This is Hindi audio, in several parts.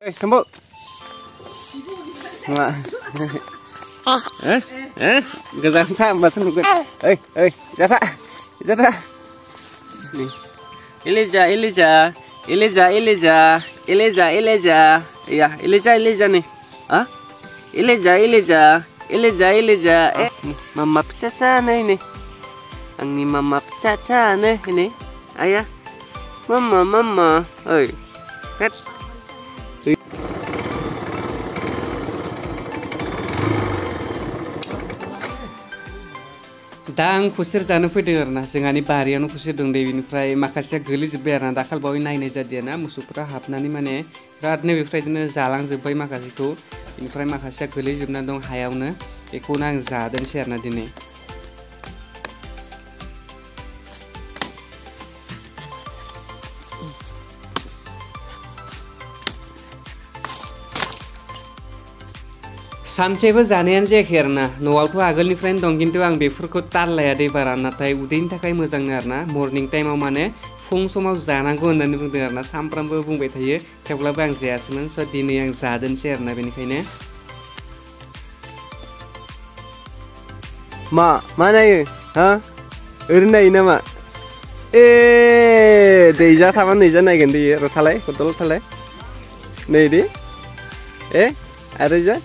Kembali. Gazang tak basan bukan. Jasa. Iliza. Iya, Iliza nih. Ah? Iliza. Mama Caca nih. Ang Mama Caca nih ini. Ayah. Mama. Kat. दा आं खुसेर जानो फैदों आरोना जोंहानि बारियावनो खुसेर दं बेनिफ्राय माखासेया गोलैजोब्बाय आरोना दाखाल बावै नायनाय जादियाना मोसौफोरा हाबनानै माने बिरादनो बेफोरबायदिनो जालांजोब्बाय माखासेखौ बेनिफ्राय माखासेया गोलैजोबनानै दं हायावनो बेखौनो आं जादोंसै आरोना दिनै सानसेबो जानायानो जायाखै आरोना न'आवथ' आगोलनिफ्रायनो दं खिन्थु आं बेफोरखौ ताल लाया दै बारा नाथाय उदैनि थाखाय मोजांनो आरोना मर्निं टाइमाव माने फुं समाव जानांगौ होननानै बुंदों आरोना सामफ्रामबो बुंबाय थायो थेवब्लाबो आं जायासैमोन स' दिनै आं जादोंसै आरोना बेनिखायनो मा नायो हा ओरैनो नायो नामा दैजा थाबा नैजा नायगोन दै र' थालाय खदल थालाय नै दे आरो जा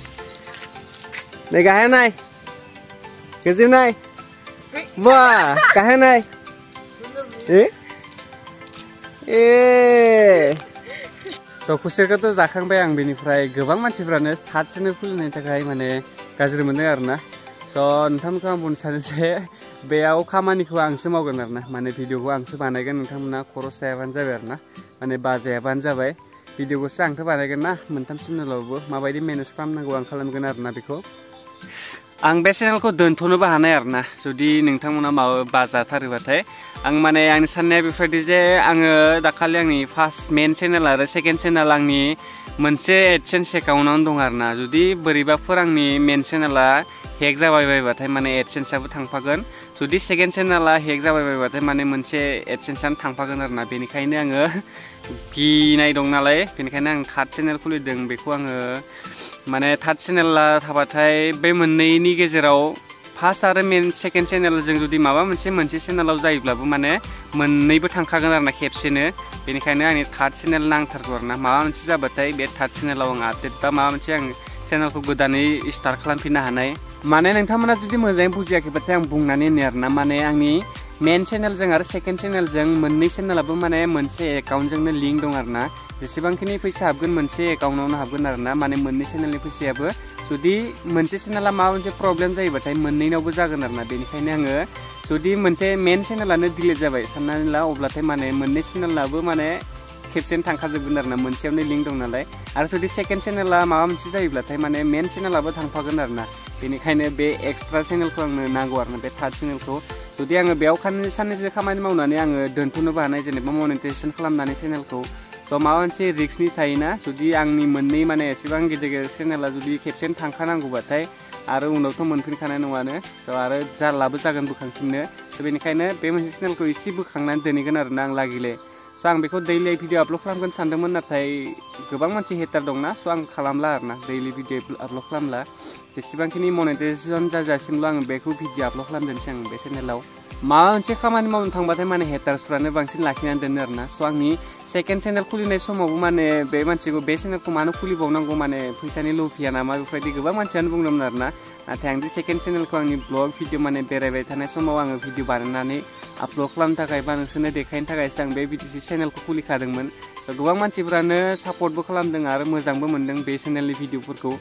Này cả hai này cái gì này wow cả hai này थ' खुसेरखौथ' जाखांबाय आं बेनिफ्राय गोबां मानसिफ्रानो थार्ड चेनेल खुलिनायनि थाखाय माने गाज्रि मोनदों आरोना स' नोंथांमोनखौ आं बुंनो सानो जे बेयाव खामानिखौ आंसो मावगोन आरोना माने भिडिअखौ आंसो बानायगोन नोंथांमोना खर' सायाबानो जाबाय आरोना माने बाजायाबानो जाबाय भिडिअखौसो आंथ' बानायगोन ना मोनथाम चेनेलावबो माबायदि मेनेज खालामनांगौ आं खालामगोन आरोना बेखौ आं बे चेनेलखौ दोनथ'नोबो हानाय आरोना जुदि नोंथांमोना माबा बाजाथारोबाथाय आं माने आंनि साननाया बेफोरबायदि जे आङो दाखालि आंनि फार्स्ट मेन चेनेल आरो सेकेन्ड चेनेल आंनि मोनसे एडसेन्स एकाउन्टआवनो दं आरोना जुदि बोरैबाफोर आंनि मेन चेनेला हेक जाबाय बायबाथाय माने एडसेन्सआबो थांफागोन जुदि सेकेन्ड चेनेला हेक जाबाय बायबाथाय माने मोनसे एडसेन्सआनो थांफागोन आरोना बेनिखायनो आङो गिनाय दं नालाय बेनिखायनो आं थार्ड चेनेल खुलिदों बेखौ आङो माने थार्ड चेनेला थाबाथाय बे मोननैनि गेजेराव फार्स्ट आरो मेन सेकेन्ड चेनेलजों जुदि माबा मोनसे चेनेलाव जायोब्लाबो माने मोननैबो थांखागोन आरोना खेबसेनो बेनिखायनो आंनि थार्ड चेनेल नांथारगौ आरोना माबा मोनसे जाबाथाय बे थार्ड चेनेलाव आं आपडेट बा माबा मोनसे आं चेनेलखौ गोदानै स्टार्ट खालामफिननो हानाय माने नोंथांमोना जुदि मोजाङै बुजियाखैबाथाय आं बुंनानै होनो आरोना माने आंनि मेन चेनेलजों आरो सेकेन्ड चेनेलजों मोननै चेनेलाबो माने मोनसे एकाउन्टजोंनो लिंक दं आरोना जेसेबांखिनि फैसा हाबगोन मोनसे एकाउन्टआवनो हाबगोन आरोना माने मोननै चेनेलनि फैसायाबो जुदि मोनसे चेनेला माबा मोनसे प्रब्लेम जायोबाथाय मोननैनावबो जागोन आरोना बेनिखायनो आङो जुदि मोनसे मेन चेनेलानो डिलिट जाबाय साननानै ला अब्लाथाय माने मोननै चेनेलाबो माने खेबसेनो थांखाजोबगोन आरोना मोनसेयावनो लिंक दं नालाय आरो जुदि सेकेन्ड चेनेला माबा मोनसे जायोब्लाथाय माने मेन चेनेलाबो थांफागोन आरोना बेनिखायनो बे एक्सट्रा चेनेलखौ आंनो नांगौ आरोना बे थार्ड चेनेलखौ जुदि आङो बेयाव साननैसो खामानि मावनानै आङो दोनथ'नोबो हानाय जेनेबा मनेटाइजेसन खालामनानै चेनेलखौ स' माबा मोनसे रिक्सनि थायोना जुदि आंनि मोननै माने एसेबां गिदिर चेनेला जुदि खेबसेनो थांखानांगौबाथाय आरो उनावथ' मोनफिनखानाय नङानो स' आरो जारलाबो जागोन बोखांफिननो स' बेनिखायनो बे मोनसे चेनेलखौ एसे बोखांनानै दोनहैगोन आरोना आं लागिले स' आं बेखौ दैलि भिडिअ आपल'ड खालामगोन सानदोंमोन नाथाय गोबां मानसि हेटार दंना स' आं खालामला आरोना दैलि भिडिअ आपल'ड खालामला जेसेबांखिनि मनेटाइजेसन जाजासिमल' आं बेखौ भिडिअ आपल'ड खालामदोंसै आं बे चेनेलाव माबा मोनसे खामानि मावनो थांबाथाय माने हेटार्सफ्रानो बांसिन लाखिनानै दोनो आरोना स' आंनि सेकेन्ड चेनेल खुलिनाय समावबो माने बे मानसिखौ बे चेनेलखौ मानो खुलिबावनांगौ माने फैसानि लुफिया नामा बेफोरबायदि गोबां मानसियानो बुंदोंमोन आरोना नाथाय आं दि सेकेन्ड चेनेलखौ आंनि ब्लग भिडिअ माने बेरायबाय थानाय समाव आङो भिडिअ बानायनानै आपल'ड खालामनो थाखाय बा नोंसोरनो देखायनो थाखायसो आं बे चेनेलखौ खुलिखादोंमोन स' गोबां मानसिफ्रानो सापर्टबो खालामदों आरो मोजांबो मोनदों बे चेनेलनि भिडिअफोरखौ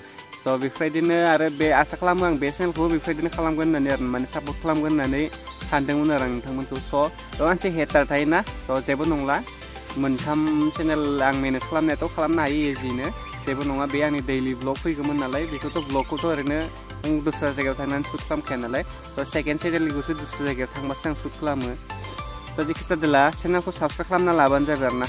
स' बेफोरबायदिनो आरो बे आसा खालामो आं बे चेनेलखौबो बेफोरबायदिनो खालामगोन होननानै आरो माने सापर्ट खालामगोन होननानै सानदोंमोन आरो आं नोंथांमोनखौ स' मोनसे हेटार थायोना स' जेबो नंला मोनथाम चेनेल आं मेनेज खालामनायाथ' खालामनो हायो इजिनो जेबो नङा बे आंनि दैलि ब्लग फैगौमोन नालाय बेखौथ' ब्लगखौथ' ओरैनो आं दस्रा जायगायाव थांनानै शुट खालामखाया नालाय स' सेकेन्ड चेनेलनिखौसो दस्रा जायगायाव थांबासो आं शुट खालामो स' जेखि जादोला चेनेलखौ साबस्क्राइब खालामना लाबानो जाबाय आरोना